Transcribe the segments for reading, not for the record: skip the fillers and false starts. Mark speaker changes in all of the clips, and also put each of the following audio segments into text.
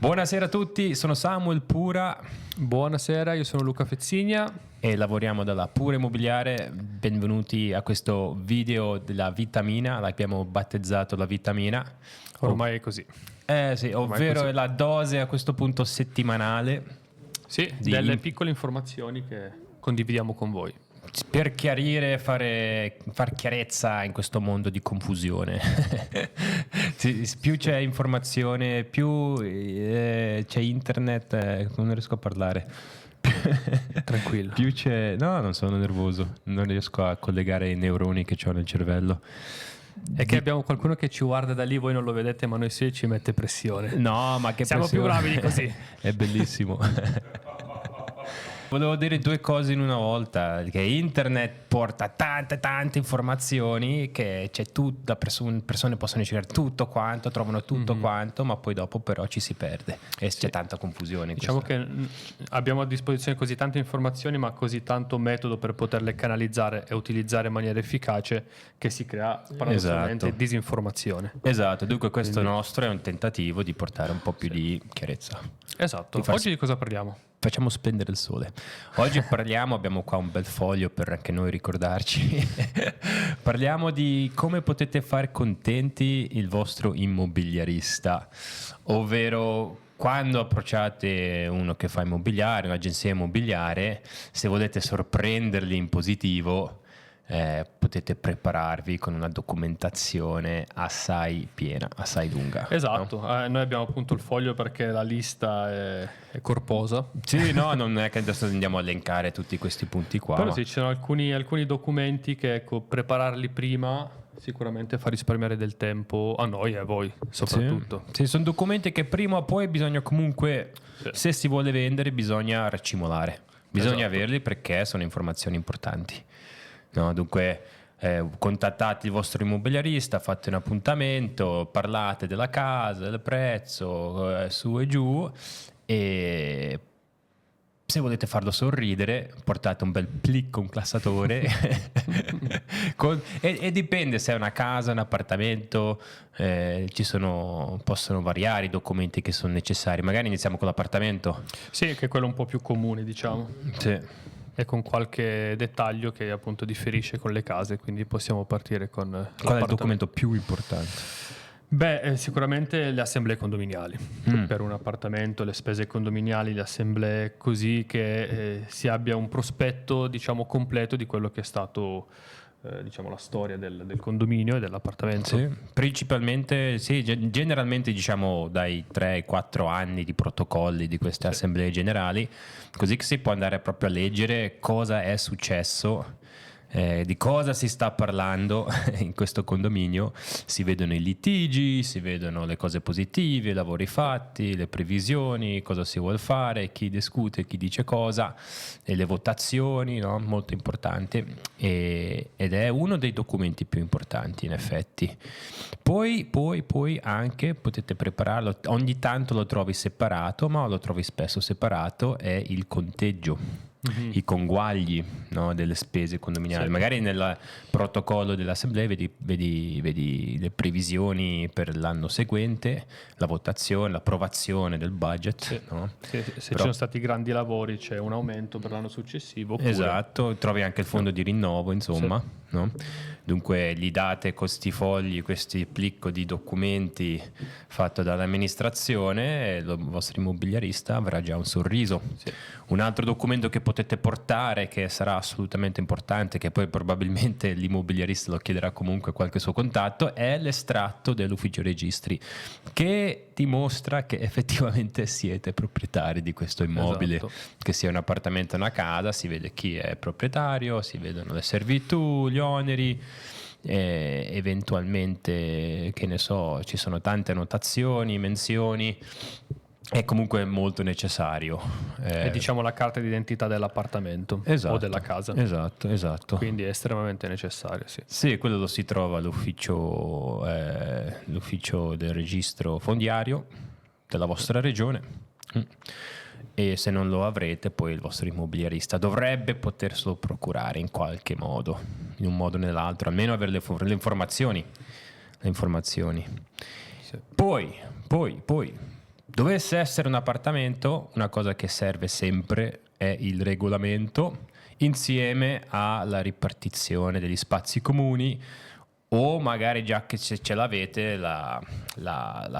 Speaker 1: Buonasera a tutti, sono Samuel Pura.
Speaker 2: Buonasera, io sono Luca Fezzigna
Speaker 1: e lavoriamo dalla Pura Immobiliare. Benvenuti a questo video della vitamina, l'abbiamo battezzato la vitamina.
Speaker 2: Ormai è così.
Speaker 1: Sì, ovvero
Speaker 2: così.
Speaker 1: È la dose a questo punto settimanale.
Speaker 2: Sì, delle piccole informazioni che condividiamo con voi.
Speaker 1: Per chiarire, far chiarezza in questo mondo di confusione. Più c'è informazione, più c'è internet, non riesco a parlare.
Speaker 2: Tranquillo.
Speaker 1: Più c'è... No, non sono nervoso, non riesco a collegare i neuroni che ho nel cervello.
Speaker 2: È che abbiamo qualcuno che ci guarda da lì, voi non lo vedete, ma noi sì, ci mette pressione.
Speaker 1: No, ma che
Speaker 2: siamo
Speaker 1: pressione.
Speaker 2: più bravi di così.
Speaker 1: È bellissimo. Volevo dire due cose in una volta, che internet porta tante informazioni, che c'è tutto, persone possono cercare tutto quanto, trovano tutto quanto, ma poi dopo però ci si perde e c'è tanta confusione.
Speaker 2: Diciamo che abbiamo a disposizione così tante informazioni, ma così tanto metodo per poterle canalizzare e utilizzare in maniera efficace, che si crea paradossalmente disinformazione.
Speaker 1: Esatto, dunque questo nostro è un tentativo di portare un po' più di chiarezza.
Speaker 2: Esatto. Oggi di cosa parliamo?
Speaker 1: Facciamo splendere il sole. Oggi abbiamo qua un bel foglio per anche noi ricordarci. Parliamo di come potete fare contenti il vostro immobiliarista, ovvero quando approcciate uno che fa immobiliare, un'agenzia immobiliare, se volete sorprenderli in positivo, potete prepararvi con una documentazione assai piena, assai lunga.
Speaker 2: Esatto,
Speaker 1: no?
Speaker 2: Noi abbiamo appunto il foglio perché la lista è corposa.
Speaker 1: Sì, no, non è che adesso andiamo a elencare tutti questi punti qua.
Speaker 2: Però sì, ci sono alcuni documenti che, ecco, prepararli prima sicuramente fa risparmiare del tempo a noi e a voi soprattutto.
Speaker 1: Sì, sono documenti che prima o poi bisogna comunque, se si vuole vendere, bisogna racimolare. Bisogna averli perché sono informazioni importanti. No, dunque contattate il vostro immobiliarista, fate un appuntamento, parlate della casa, del prezzo, su e giù, e se volete farlo sorridere portate un bel plico, un classatore e dipende se è una casa, un appartamento, possono variare i documenti che sono necessari. Magari iniziamo con l'appartamento.
Speaker 2: Sì, che è quello un po' più comune, diciamo.
Speaker 1: Sì.
Speaker 2: E con qualche dettaglio che appunto differisce con le case, quindi possiamo partire con
Speaker 1: qual è il documento più importante?
Speaker 2: Beh, sicuramente le assemblee condominiali. Per un appartamento, le spese condominiali, le assemblee, così che si abbia un prospetto, diciamo, completo di quello che è stato diciamo la storia del condominio e dell'appartamento.
Speaker 1: Sì, principalmente, sì, generalmente diciamo dai 3 ai 4 anni di protocolli di queste assemblee generali, così che si può andare proprio a leggere cosa è successo, di cosa si sta parlando in questo condominio. Si vedono i litigi, si vedono le cose positive, i lavori fatti, le previsioni, cosa si vuole fare, chi discute, chi dice cosa, e le votazioni, no? Molto importante, ed è uno dei documenti più importanti in effetti. Poi anche potete prepararlo, ogni tanto lo trovi separato, ma lo trovi spesso separato, è il conteggio. I conguagli, no, delle spese condominiali. Magari nel protocollo dell'assemblea vedi le previsioni per l'anno seguente, la votazione, l'approvazione del budget. No?
Speaker 2: Se ci sono stati grandi lavori c'è un aumento per l'anno successivo. Oppure...
Speaker 1: Esatto, trovi anche il fondo di rinnovo, insomma. No? Dunque gli date questi fogli, questi plicco di documenti fatto dall'amministrazione, e il vostro immobiliarista avrà già un sorriso. Un altro documento che potete portare, che sarà assolutamente importante, che poi probabilmente l'immobiliarista lo chiederà comunque a qualche suo contatto, è l'estratto dell'ufficio registri, che dimostra che effettivamente siete proprietari di questo immobile. Esatto. Che sia un appartamento o una casa, si vede chi è proprietario, si vedono le servitù, gli oneri, eventualmente, che ne so, ci sono tante annotazioni, menzioni. È comunque molto necessario.
Speaker 2: È, diciamo, la carta d'identità dell'appartamento,
Speaker 1: esatto,
Speaker 2: o della casa.
Speaker 1: Esatto.
Speaker 2: Quindi è estremamente necessario, sì.
Speaker 1: Sì, quello lo si trova all'ufficio del registro fondiario della vostra regione. E se non lo avrete, poi il vostro immobiliarista dovrebbe poterselo procurare in qualche modo, in un modo o nell'altro, almeno avere le informazioni. Sì. Poi dovesse essere un appartamento, una cosa che serve sempre è il regolamento insieme alla ripartizione degli spazi comuni, o magari già che ce l'avete la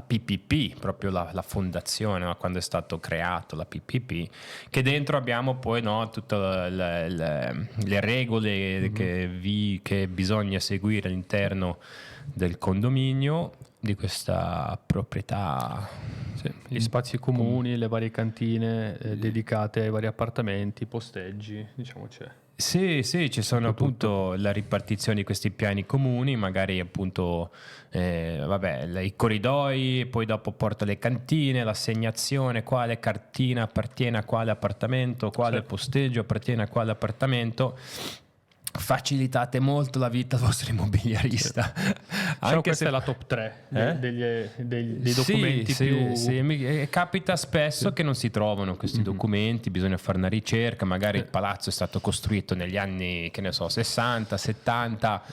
Speaker 1: PPP, proprio la fondazione, no? Quando è stato creato la PPP, che dentro abbiamo poi, no, tutte le regole che bisogna seguire all'interno del condominio, di questa proprietà.
Speaker 2: Sì, gli spazi comuni, le varie cantine dedicate ai vari appartamenti, posteggi, diciamo c'è.
Speaker 1: Sì, ci sono appunto la ripartizione di questi piani comuni, magari appunto i corridoi, poi dopo porta le cantine, l'assegnazione, quale cartina appartiene a quale appartamento, quale posteggio appartiene a quale appartamento. Facilitate molto la vita al vostro immobiliarista.
Speaker 2: Anche questa è la top 3 dei documenti più...
Speaker 1: Sì, capita spesso che non si trovano questi documenti, bisogna fare una ricerca, magari il palazzo è stato costruito negli anni, che ne so, 60, 70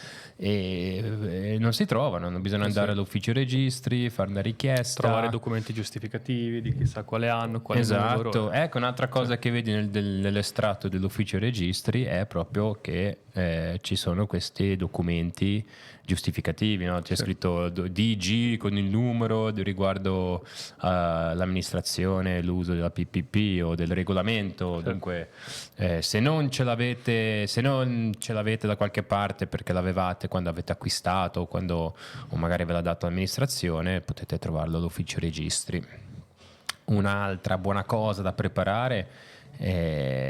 Speaker 1: e non si trovano, bisogna andare all'ufficio registri, fare una richiesta,
Speaker 2: trovare documenti giustificativi di chissà quale anno, quale numero.
Speaker 1: Esatto, ecco un'altra cosa che vedi nell'estratto dell'ufficio registri è proprio che ci sono questi documenti giustificativi, no? C'è scritto DG con il numero riguardo l'amministrazione, l'uso della PPP o del regolamento. Dunque se non ce l'avete da qualche parte perché l'avevate quando avete acquistato o magari ve l'ha dato l'amministrazione, potete trovarlo all'ufficio registri. Un'altra buona cosa da preparare,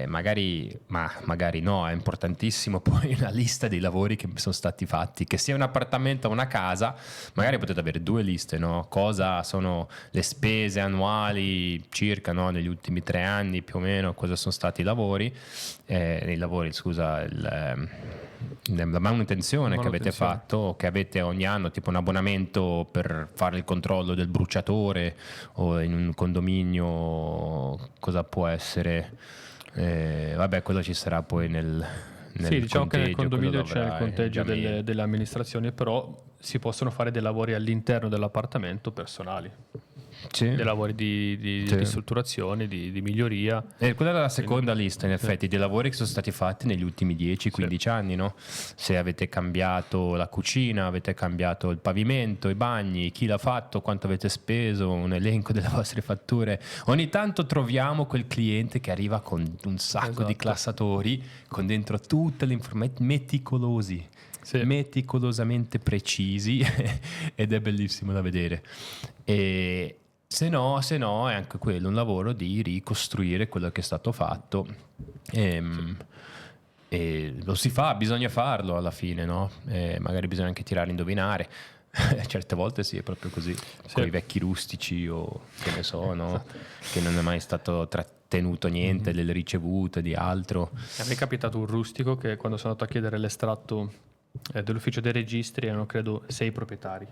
Speaker 1: magari no, è importantissimo poi una lista dei lavori che sono stati fatti, che sia un appartamento o una casa, magari potete avere 2 liste, no? Cosa sono le spese annuali circa, no? Negli ultimi 3 anni più o meno, cosa sono stati i lavori, la manutenzione che avete fatto, che avete ogni anno, tipo un abbonamento per fare il controllo del bruciatore, o in un condominio cosa può essere, quello ci sarà poi nel
Speaker 2: diciamo che nel condominio c'è il
Speaker 1: avrai,
Speaker 2: conteggio delle amministrazioni, però si possono fare dei lavori all'interno dell'appartamento personali. Dei lavori di ristrutturazione, di miglioria.
Speaker 1: Quella è la seconda lista, in effetti, dei lavori che sono stati fatti negli ultimi 10-15 anni, no? Se avete cambiato la cucina, avete cambiato il pavimento, i bagni, chi l'ha fatto, quanto avete speso, un elenco delle vostre fatture. Ogni tanto troviamo quel cliente che arriva con un sacco di classatori, con dentro tutte le informazioni meticolosamente precisi ed è bellissimo da vedere. E se no è anche quello un lavoro di ricostruire quello che è stato fatto, e lo si fa, bisogna farlo alla fine, no? Magari bisogna anche tirare a indovinare. Certe volte sì, è proprio così, con i vecchi rustici o che ne so, no? Che non è mai stato trattenuto niente delle ricevute di altro.
Speaker 2: A me è capitato un rustico che quando sono andato a chiedere l'estratto dell'ufficio dei registri erano credo 6 proprietari,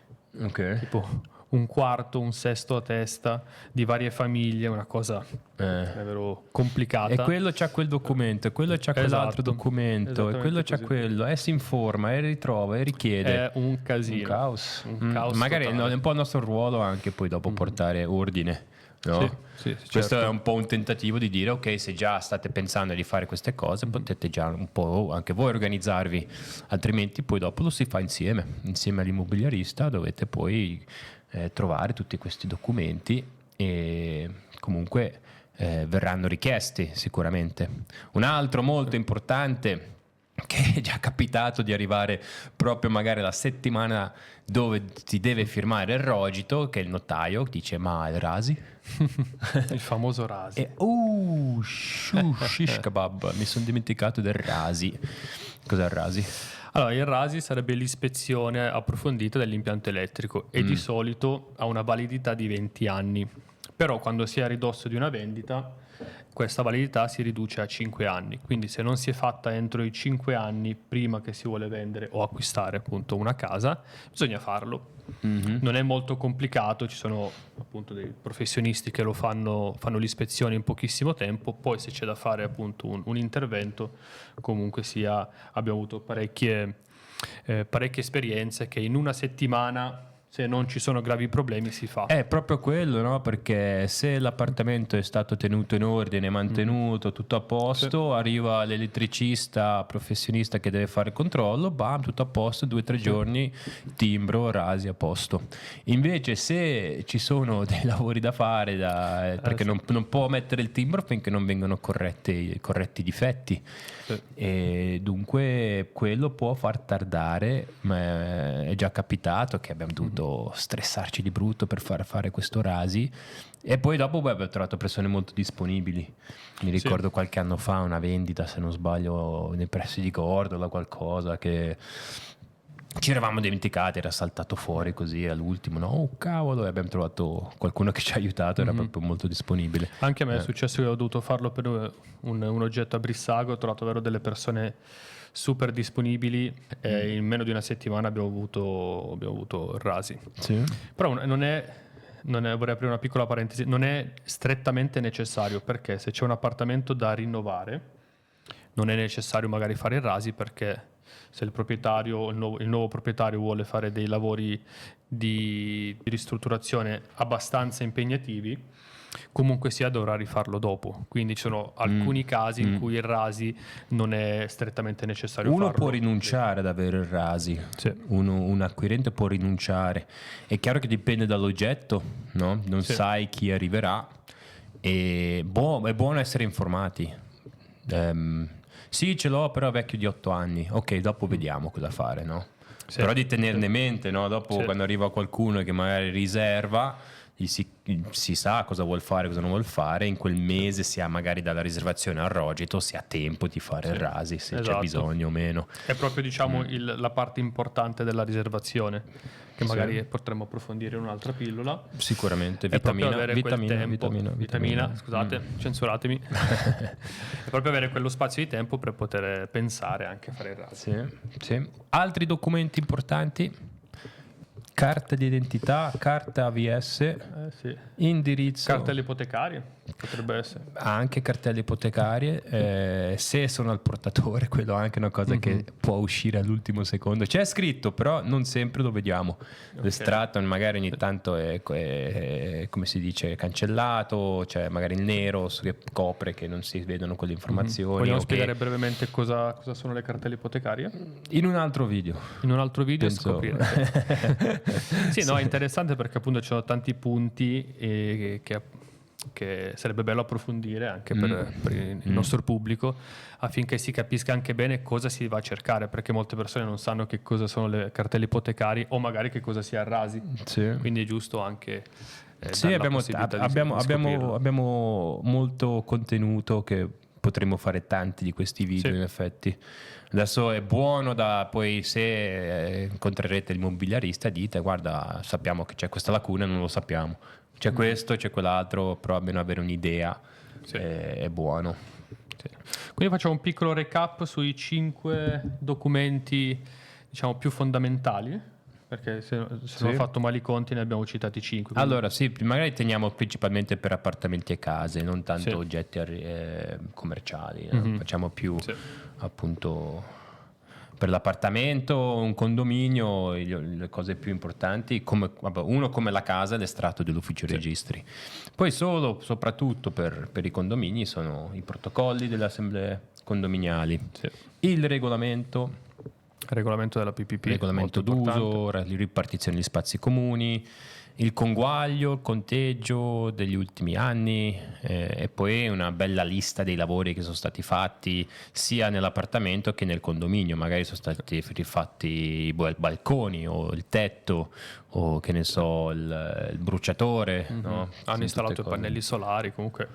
Speaker 2: tipo un quarto, un sesto a testa di varie famiglie, una cosa davvero complicata.
Speaker 1: E quello c'ha quel documento, e quello c'ha quell'altro documento, e quello c'ha quello, si informa, e ritrova, e richiede.
Speaker 2: È un casino,
Speaker 1: un caos magari è un po' il nostro ruolo anche poi dopo portare ordine. No?
Speaker 2: Sì,
Speaker 1: questo
Speaker 2: certo.
Speaker 1: è un po' un tentativo di dire ok, se già state pensando di fare queste cose potete già un po' anche voi organizzarvi, altrimenti poi dopo lo si fa insieme all'immobiliarista, dovete poi trovare tutti questi documenti e comunque verranno richiesti sicuramente. Un altro molto importante, che è già capitato di arrivare proprio magari la settimana dove ti deve firmare il rogito, che il notaio dice ma il Rasi?
Speaker 2: Il famoso Rasi.
Speaker 1: Shish kebab, mi sono dimenticato del Rasi. Cos'è il Rasi?
Speaker 2: Allora, il Rasi sarebbe l'ispezione approfondita dell'impianto elettrico e di solito ha una validità di 20 anni. Però quando si è a ridosso di una vendita, questa validità si riduce a 5 anni. Quindi se non si è fatta entro i 5 anni prima che si vuole vendere o acquistare appunto una casa, bisogna farlo. Non è molto complicato, ci sono appunto dei professionisti che lo fanno l'ispezione in pochissimo tempo. Poi se c'è da fare appunto un intervento, comunque sia, abbiamo avuto parecchie esperienze che in una settimana Se non ci sono gravi problemi si fa.
Speaker 1: È proprio quello, no? Perché se l'appartamento è stato tenuto in ordine, mantenuto, tutto a posto, arriva l'elettricista professionista che deve fare il controllo, bam, tutto a posto, 2 o 3 giorni, timbro, rasi, a posto. Invece se ci sono dei lavori da fare, perché non può mettere il timbro finché non vengono corretti i difetti.
Speaker 2: Sì.
Speaker 1: E dunque quello può far tardare, ma è già capitato che abbiamo dovuto stressarci di brutto per fare questo rasi, e poi dopo abbiamo trovato persone molto disponibili. Mi ricordo qualche anno fa una vendita, se non sbaglio, nei pressi di Gordola, qualcosa che ci eravamo dimenticati, era saltato fuori così all'ultimo, no? Oh cavolo, e abbiamo trovato qualcuno che ci ha aiutato, era proprio molto disponibile.
Speaker 2: Anche a me è successo che ho dovuto farlo per un oggetto a Brissago, ho trovato davvero delle persone super disponibili e in meno di una settimana abbiamo avuto rasi.
Speaker 1: Sì.
Speaker 2: Però vorrei aprire una piccola parentesi, non è strettamente necessario, perché se c'è un appartamento da rinnovare non è necessario magari fare il rasi, perché se il proprietario, il nuovo proprietario vuole fare dei lavori di ristrutturazione abbastanza impegnativi, comunque sia dovrà rifarlo dopo. Quindi ci sono alcuni casi in cui il rasi non è strettamente necessario
Speaker 1: Uno
Speaker 2: farlo.
Speaker 1: può rinunciare ad avere il rasi,
Speaker 2: Sì.
Speaker 1: un acquirente può rinunciare. È chiaro che dipende dall'oggetto, no? Non sai chi arriverà, e è buono essere informati. Sì, ce l'ho, però vecchio di 8 anni. Ok, dopo vediamo cosa fare, no?
Speaker 2: Sì.
Speaker 1: Però di tenerne mente, no? Dopo
Speaker 2: Sì.
Speaker 1: quando arriva qualcuno che magari riserva, si sa cosa vuol fare, cosa non vuol fare, in quel mese si ha magari dalla riservazione al rogito, si ha tempo di fare il rasi, se c'è bisogno o meno.
Speaker 2: È proprio, diciamo, la parte importante della riservazione, che magari potremmo approfondire in un'altra pillola.
Speaker 1: Sicuramente,
Speaker 2: È proprio avere quel
Speaker 1: vitamina,
Speaker 2: tempo, scusate, censuratemi. È proprio avere quello spazio di tempo per poter pensare anche a fare il rasi.
Speaker 1: Sì. Altri documenti importanti: carta di identità, carta AVS, indirizzo,
Speaker 2: Cartelle ipotecarie, potrebbe essere.
Speaker 1: anche cartelle ipotecarie, se sono al portatore, quello è anche una cosa che può uscire all'ultimo secondo. C'è scritto, però non sempre lo vediamo. L'estratto magari ogni tanto è come si dice, cancellato, c'è magari il nero che copre che non si vedono quelle informazioni.
Speaker 2: Vogliamo spiegare brevemente cosa sono le cartelle ipotecarie?
Speaker 1: In un altro video.
Speaker 2: In un altro video
Speaker 1: Penso.
Speaker 2: scoprirete. Sì, no, è interessante perché appunto ci sono tanti punti che sarebbe bello approfondire anche per il nostro pubblico, affinché si capisca anche bene cosa si va a cercare, perché molte persone non sanno che cosa sono le cartelle ipotecarie o magari che cosa sia il rasi.
Speaker 1: Sì.
Speaker 2: Quindi è giusto anche
Speaker 1: Sì, abbiamo molto contenuto che potremmo fare tanti di questi video, in effetti. Adesso è buono poi se incontrerete l'immobiliarista, dite: guarda, sappiamo che c'è questa lacuna, non lo sappiamo, c'è questo, c'è quell'altro, però almeno avere un'idea è buono.
Speaker 2: Sì. Quindi facciamo un piccolo recap sui 5 documenti, diciamo, più fondamentali, perché se non ho fatto male i conti ne abbiamo citati 5. Quindi...
Speaker 1: Allora sì, magari teniamo principalmente per appartamenti e case, non tanto oggetti commerciali, facciamo più appunto per l'appartamento, un condominio, le cose più importanti, uno come la casa, l'estratto dell'ufficio registri. Poi soprattutto per i condomini sono i protocolli delle assemblee condominiali, il regolamento
Speaker 2: della PPP,
Speaker 1: regolamento d'uso, ripartizione degli spazi comuni, il conguaglio, il conteggio degli ultimi anni, e poi una bella lista dei lavori che sono stati fatti sia nell'appartamento che nel condominio. Magari sono stati rifatti i balconi o il tetto o che ne so il bruciatore, no?
Speaker 2: Hanno installato i pannelli solari, comunque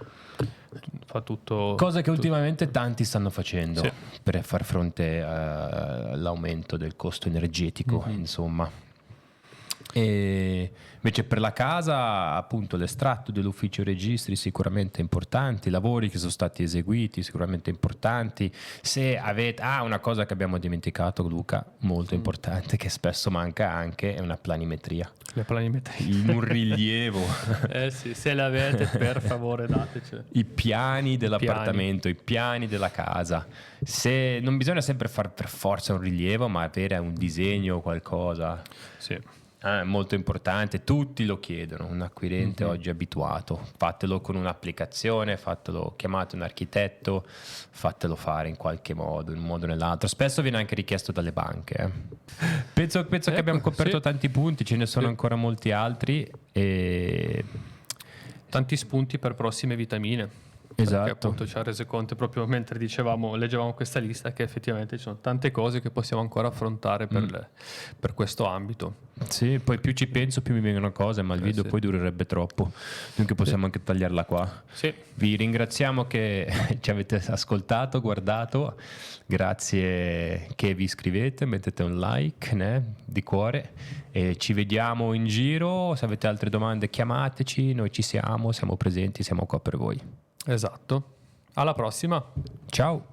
Speaker 2: fa tutto,
Speaker 1: cose che ultimamente tanti stanno facendo per far fronte all'aumento del costo energetico, insomma. E invece per la casa, appunto, l'estratto dell'ufficio registri sicuramente importanti, i lavori che sono stati eseguiti sicuramente importanti. Se avete una cosa che abbiamo dimenticato, Luca, molto importante, che spesso manca anche, è una planimetria.
Speaker 2: Le planimetrie,
Speaker 1: un rilievo.
Speaker 2: Sì, se le avete, per favore dateci
Speaker 1: I piani dell'appartamento, i piani della casa. Se non bisogna sempre fare per forza un rilievo, ma avere un disegno o qualcosa.
Speaker 2: Sì.
Speaker 1: Molto importante, tutti lo chiedono, un acquirente oggi è abituato, fatelo con un'applicazione, chiamate un architetto, fatelo fare in qualche modo, in un modo o nell'altro. Spesso viene anche richiesto dalle banche. Penso che abbiamo coperto tanti punti, ce ne sono ancora molti altri e
Speaker 2: tanti spunti per prossime vitamine.
Speaker 1: Esatto.
Speaker 2: Perché appunto ci ha reso conto proprio mentre leggevamo questa lista che effettivamente ci sono tante cose che possiamo ancora affrontare per questo ambito.
Speaker 1: Sì, poi più ci penso più mi vengono cose, ma il video poi durerebbe troppo, dunque possiamo anche tagliarla qua.
Speaker 2: Sì.
Speaker 1: Vi ringraziamo che ci avete ascoltato, guardato, grazie che vi iscrivete, mettete un like di cuore e ci vediamo in giro. Se avete altre domande chiamateci, noi ci siamo presenti, siamo qua per voi.
Speaker 2: Esatto. Alla prossima.
Speaker 1: Ciao.